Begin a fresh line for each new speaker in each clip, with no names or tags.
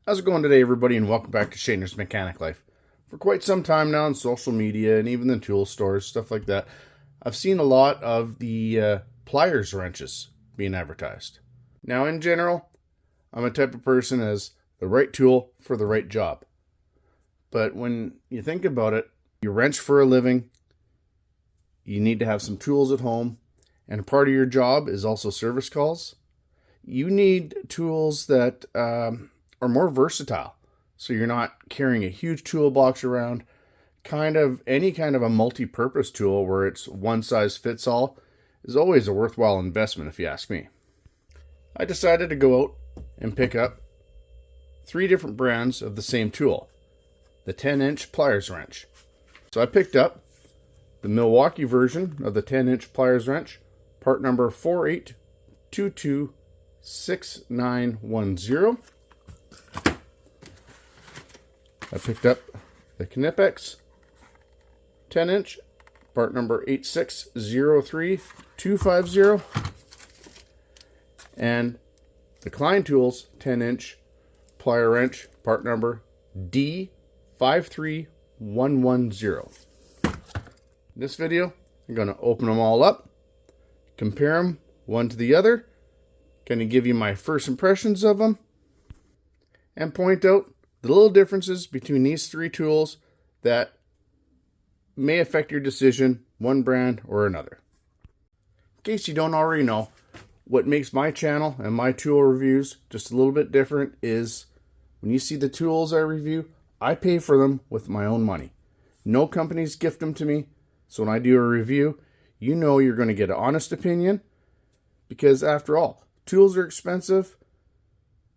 How's it going today, everybody, and welcome back to Shaner's Mechanic Life. For quite some time now on social media and even the tool stores, stuff like that, I've seen a lot of the pliers wrenches being advertised. Now, in general, I'm a type of person as the right tool for the right job. But when you think about it, you wrench for a living, you need to have some tools at home, and part of your job is also service calls. You need tools that are more versatile, so you're not carrying a huge toolbox around. Any kind of a multi-purpose tool where it's one size fits all is always a worthwhile investment, if you ask me. I decided to go out and pick up 3 different brands of the same tool, the 10-inch pliers wrench. So I picked up the Milwaukee version of the 10-inch pliers wrench, part number 48226910. I picked up the Knipex 10-inch, part number 8603250, and the Klein Tools 10-inch plier wrench, part number D53110. In this video, I'm going to open them all up, compare them one to the other, kind of give you my first impressions of them, and point out the little differences between these 3 tools that may affect your decision, one brand or another. In case you don't already know, what makes my channel and my tool reviews just a little bit different is when you see the tools I review, I pay for them with my own money. No companies gift them to me, so when I do a review, you know you're going to get an honest opinion, because after all, tools are expensive.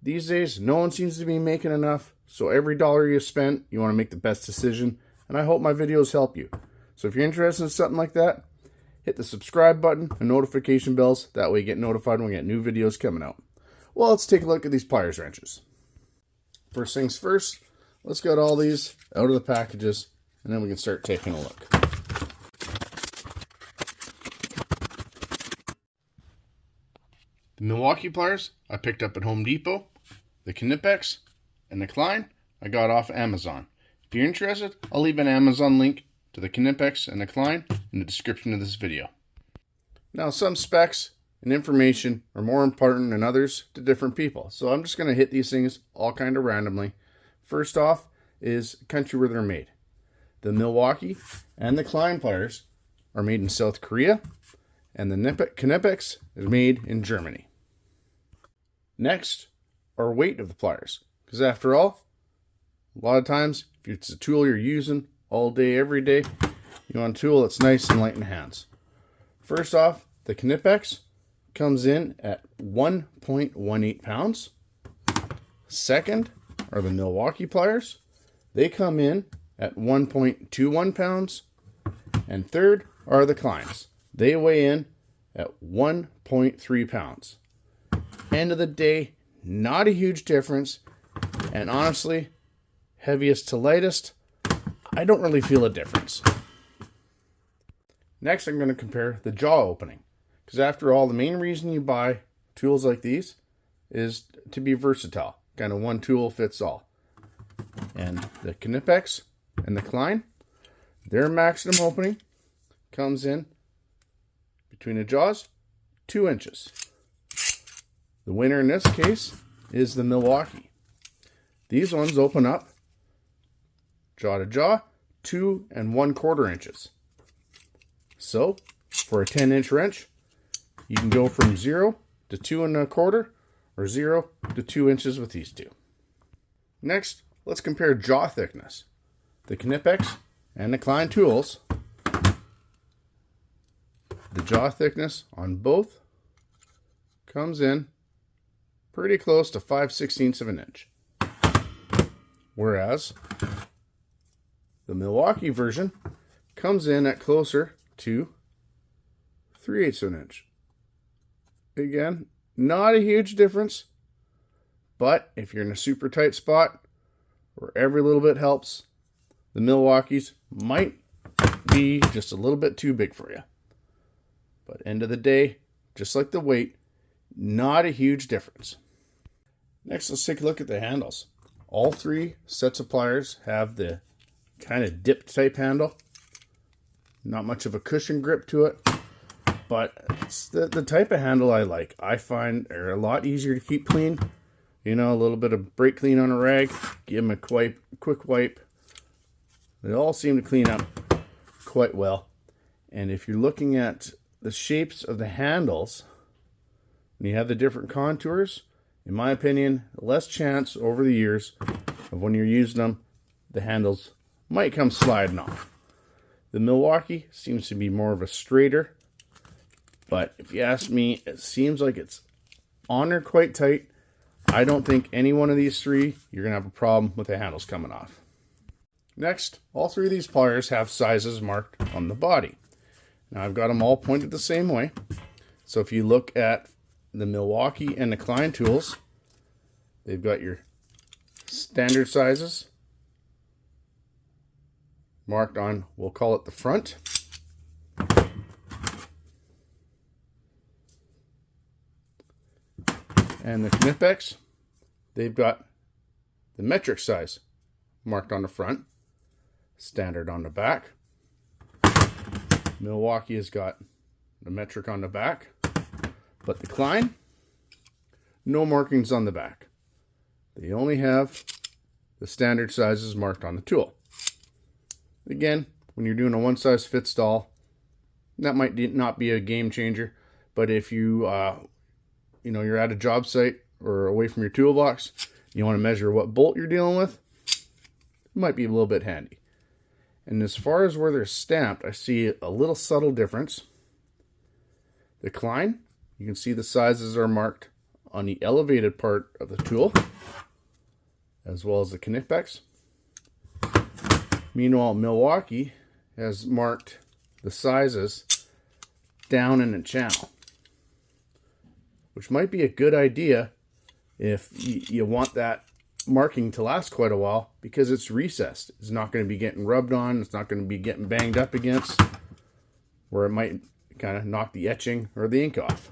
These days, no one seems to be making enough, so every dollar you spend, you want to make the best decision, and I hope my videos help you. So if you're interested in something like that, hit the subscribe button and notification bells. That way you get notified when we get new videos coming out. Well, let's take a look at these pliers wrenches. First things first, let's get all these out of the packages, and then we can start taking a look. The Milwaukee pliers I picked up at Home Depot. The Knipex and the Klein I got off Amazon. If you're interested, I'll leave an Amazon link to the Knipex and the Klein in the description of this video. Now, some specs and information are more important than others to different people, so I'm just going to hit these things all kind of randomly. First off is country where they're made. The Milwaukee and the Klein pliers are made in South Korea, and the Knipex is made in Germany. Next are weight of the pliers, because after all, a lot of times if it's a tool you're using all day, every day, you want a tool that's nice and light in hands. First off, the Knipex comes in at 1.18 pounds. Second are the Milwaukee pliers. They come in at 1.21 pounds. And third are the Kleins. They weigh in at 1.3 pounds. End of the day, not a huge difference. And honestly, heaviest to lightest, I don't really feel a difference. Next, I'm going to compare the jaw opening. Because after all, the main reason you buy tools like these is to be versatile. Kind of one tool fits all. And the Knipex and the Klein, their maximum opening comes in between the jaws, 2 inches. The winner in this case is the Milwaukee. These ones open up jaw to jaw, 2 1/4 inches. So for a 10-inch wrench, you can go from 0 to 2 1/4 or 0 to 2 inches with these two. Next, let's compare jaw thickness. The Knipex and the Klein tools, the jaw thickness on both comes in pretty close to 5/16 of an inch. Whereas the Milwaukee version comes in at closer to 3/8 of an inch. Again, not a huge difference, but if you're in a super tight spot where every little bit helps, the Milwaukees might be just a little bit too big for you. But end of the day, just like the weight, not a huge difference. Next, let's take a look at the handles. All three sets of pliers have the kind of dipped type handle. Not much of a cushion grip to it, but it's the type of handle I like. I find they're a lot easier to keep clean. You know, a little bit of brake clean on a rag, give them a quick wipe. They all seem to clean up quite well. And if you're looking at the shapes of the handles, and you have the different contours, in my opinion, less chance over the years of when you're using them, the handles might come sliding off. The Milwaukee seems to be more of a straighter, but if you ask me, it seems like it's on there quite tight. I don't think any one of these three, you're going to have a problem with the handles coming off. Next, all three of these pliers have sizes marked on the body. Now I've got them all pointed the same way. So if you look at the Milwaukee and the Klein tools, they've got your standard sizes marked on, we'll call it the front. And the Knipex, they've got the metric size marked on the front, standard on the back. Milwaukee has got the metric on the back, but the Klein, no markings on the back. They only have the standard sizes marked on the tool. Again, when you're doing a one-size-fits-all, that might not be a game changer, but if you you're at a job site or away from your toolbox, you want to measure what bolt you're dealing with, it might be a little bit handy. And as far as where they're stamped, I see a little subtle difference. The Klein, you can see the sizes are marked on the elevated part of the tool, as well as the Knipex. Meanwhile, Milwaukee has marked the sizes down in the channel, which might be a good idea if you want that marking to last quite a while, because it's recessed. It's not going to be getting rubbed on. It's not going to be getting banged up against, where it might kind of knock the etching or the ink off.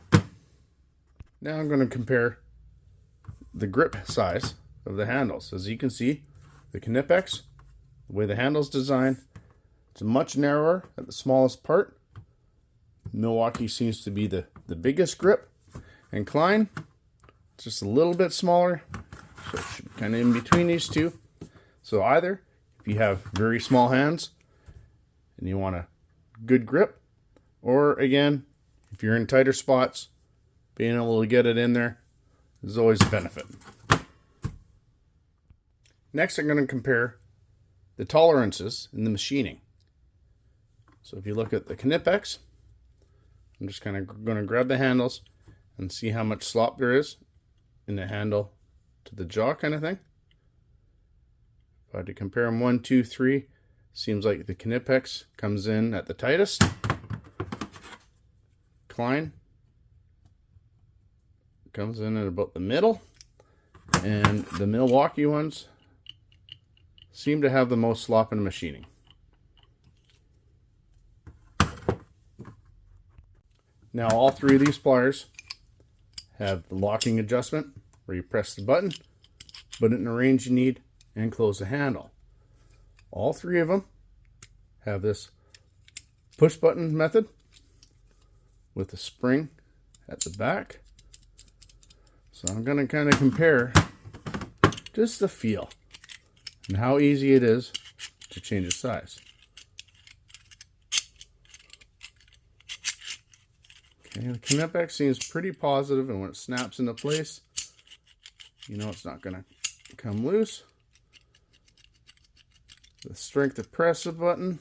Now I'm going to compare the grip size of the handles. As you can see, the Knipex, the way the handle's designed, it's much narrower at the smallest part. Milwaukee seems to be the biggest grip. And Klein, just a little bit smaller, so it should be kind of in between these two. So either, if you have very small hands and you want a good grip, or again, if you're in tighter spots, being able to get it in there is always a benefit. Next, I'm going to compare the tolerances in the machining. So if you look at the Knipex, I'm just kind of going to grab the handles and see how much slop there is in the handle to the jaw kind of thing. If I had to compare them 1, 2, 3, seems like the Knipex comes in at the tightest. Klein comes in at about the middle. And the Milwaukee ones seem to have the most slop in the machining. Now all three of these pliers have the locking adjustment where you press the button, put it in the range you need, and close the handle. All three of them have this push button method with a spring at the back. So I'm going to kind of compare just the feel and how easy it is to change the size. Okay, the Knipex seems pretty positive, and when it snaps into place, you know it's not going to come loose. The strength to press the button.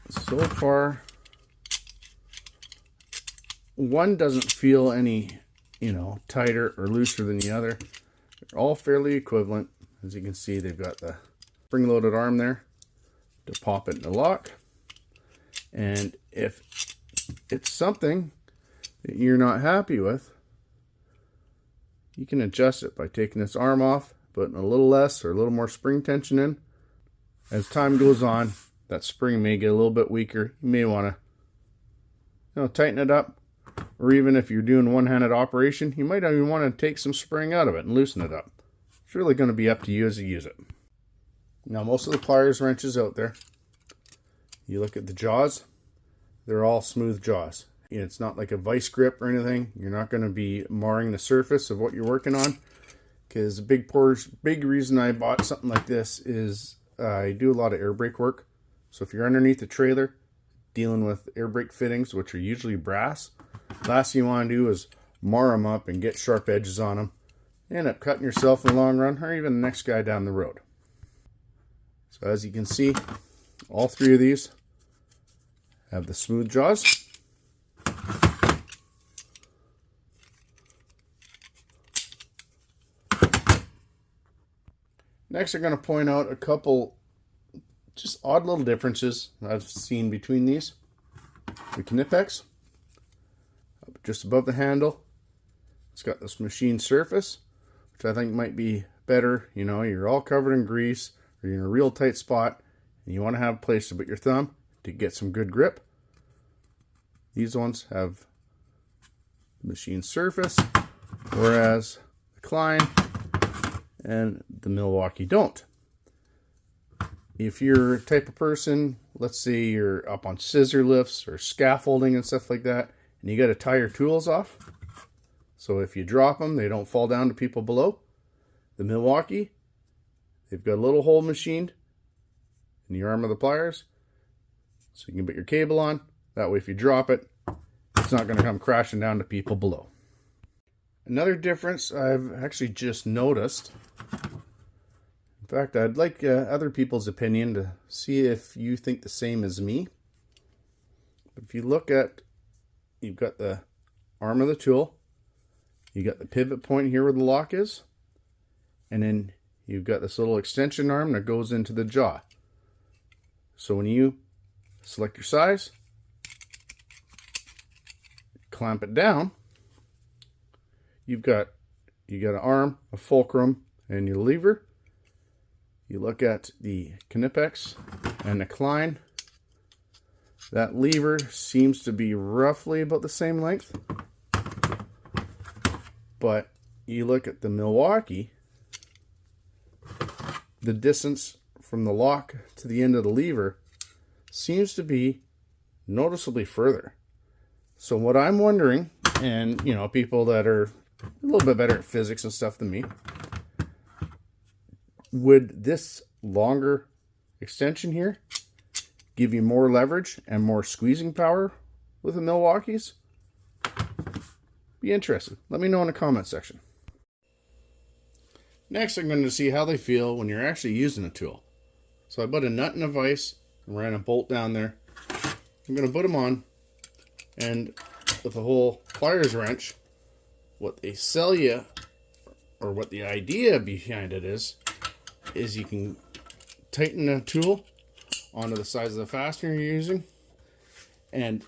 So far, one doesn't feel any, tighter or looser than the other. They're all fairly equivalent. As you can see, they've got the spring-loaded arm there to pop it in the lock. And if it's something that you're not happy with, you can adjust it by taking this arm off, putting a little less or a little more spring tension in. As time goes on, that spring may get a little bit weaker. You may want to tighten it up. Or even if you're doing one-handed operation, you might even want to take some spring out of it and loosen it up. It's really going to be up to you as you use it. Now, most of the pliers wrenches out there, you look at the jaws, they're all smooth jaws. It's not like a vice grip or anything. You're not going to be marring the surface of what you're working on. Because a big reason I bought something like this is I do a lot of air brake work. So if you're underneath the trailer dealing with air brake fittings, which are usually brass, last thing you want to do is mar them up and get sharp edges on them. You end up cutting yourself in the long run, or even the next guy down the road. So as you can see, all three of these have the smooth jaws. Next, I'm going to point out a couple just odd little differences I've seen between these. The Knipex, just above the handle, it's got this machine surface, which I think might be better. You know, you're all covered in grease, or you're in a real tight spot, and you want to have a place to put your thumb to get some good grip. These ones have machine surface, whereas the Klein and the Milwaukee don't. If you're a type of person, let's say you're up on scissor lifts or scaffolding and stuff like that, and you got to tie your tools off, so if you drop them, they don't fall down to people below. The Milwaukee, they've got a little hole machined in the arm of the pliers, so you can put your cable on. That way, if you drop it, it's not going to come crashing down to people below. Another difference I've actually just noticed, in fact, I'd like other people's opinion to see if you think the same as me. But if you look at, you've got the arm of the tool, you got the pivot point here where the lock is, and then you've got this little extension arm that goes into the jaw. So when you select your size, clamp it down, you've got an arm, a fulcrum, and your lever. You look at the Knipex and the Klein, that lever seems to be roughly about the same length. But you look at the Milwaukee, the distance from the lock to the end of the lever seems to be noticeably further. So what I'm wondering, and you know, people that are a little bit better at physics and stuff than me, would this longer extension here give you more leverage and more squeezing power with the Milwaukees? Be interested. Let me know in the comment section. Next, I'm going to see how they feel when you're actually using a tool. So I put a nut and a vise and ran a bolt down there. I'm going to put them on, and with the whole pliers wrench, what they sell you, or what the idea behind it is you can tighten the tool onto the size of the fastener you're using, and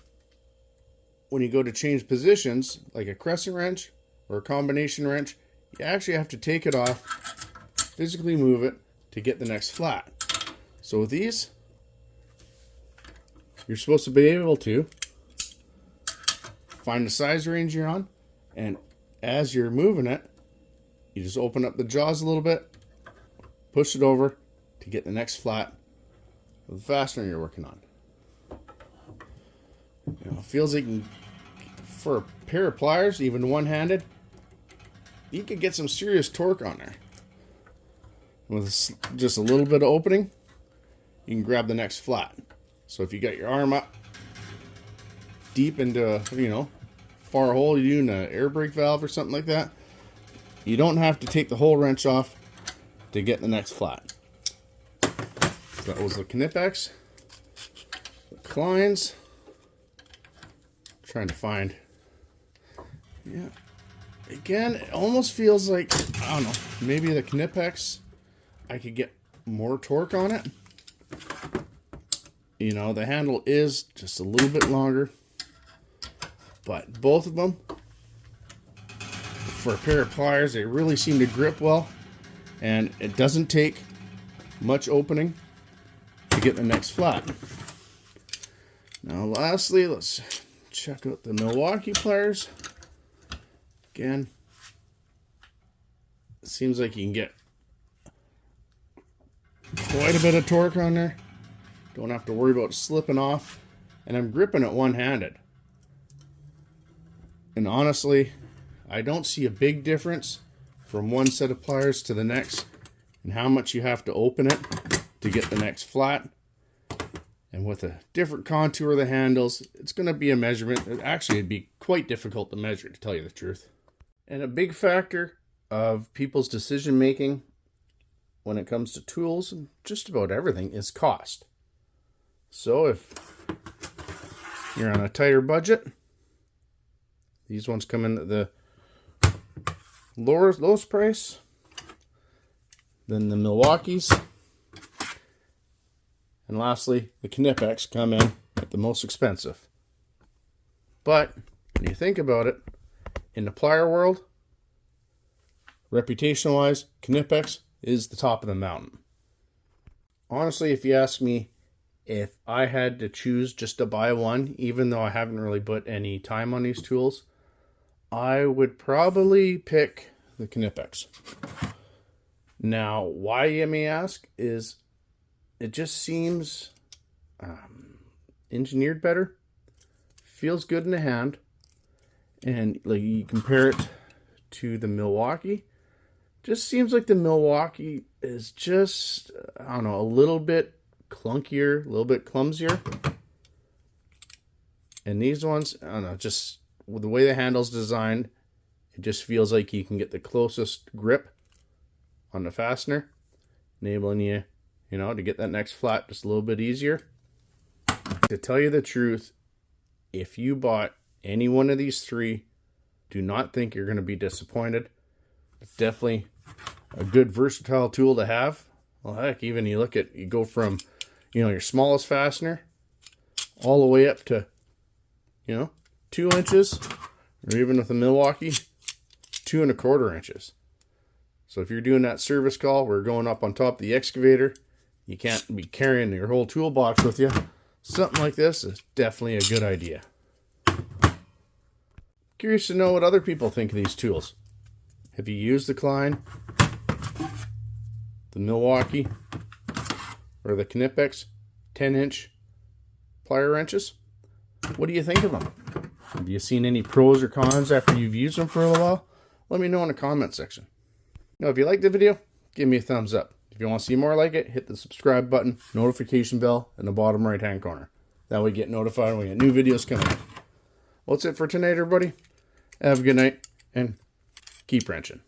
when you go to change positions, like a crescent wrench or a combination wrench, you actually have to take it off, physically move it to get the next flat. So with these, you're supposed to be able to find the size range you're on, and as you're moving it, you just open up the jaws a little bit, push it over to get the next flat of the fastener you're working on. You know, it feels like for a pair of pliers, even one-handed, you could get some serious torque on there. With just a little bit of opening, you can grab the next flat. So if you got your arm up deep into, you know, far hole, you're doing an air brake valve or something like that, you don't have to take the whole wrench off to get the next flat. So that was the Knipex, the Kleins. Trying to find, yeah. Again, it almost feels like, I don't know, maybe the Knipex, I could get more torque on it. You know, the handle is just a little bit longer, but both of them, for a pair of pliers, they really seem to grip well, and it doesn't take much opening to get the next flat. Now lastly, let's check out the Milwaukee pliers. Again, it seems like you can get quite a bit of torque on there. Don't have to worry about slipping off. And I'm gripping it one-handed. And honestly, I don't see a big difference from one set of pliers to the next and how much you have to open it to get the next flat. And with a different contour of the handles, it's going to be a measurement. It'd be quite difficult to measure, to tell you the truth. And a big factor of people's decision making when it comes to tools and just about everything is cost. So if you're on a tighter budget, these ones come in at the lowest price. Then the Milwaukees. And lastly, the Knipex come in at the most expensive. But when you think about it, in the plier world, reputation-wise, Knipex is the top of the mountain. Honestly, if you ask me if I had to choose just to buy one, even though I haven't really put any time on these tools, I would probably pick the Knipex. Now, why you may ask is it just seems engineered better, feels good in the hand, and like you compare it to the Milwaukee, just seems like the Milwaukee is just, I don't know, a little bit clunkier, a little bit clumsier. And these ones, I don't know, just with the way the handle's designed, it just feels like you can get the closest grip on the fastener, enabling you, to get that next flat just a little bit easier. To tell you the truth, if you bought any one of these three, do not think you're going to be disappointed. It's definitely a good versatile tool to have. Well, heck, even you go from, your smallest fastener all the way up to, 2 inches, or even with a Milwaukee, 2 1/4 inches. So if you're doing that service call, we're going up on top of the excavator, you can't be carrying your whole toolbox with you. Something like this is definitely a good idea. Curious to know what other people think of these tools. Have you used the Klein, the Milwaukee, or the Knipex 10-inch plier wrenches? What do you think of them? Have you seen any pros or cons after you've used them for a while? Let me know in the comment section. Now, if you liked the video, give me a thumbs up. If you want to see more like it, hit the subscribe button, notification bell in the bottom right hand corner. That way you get notified when we get new videos coming up. Well, that's it for tonight, everybody. Have a good night and keep wrenching.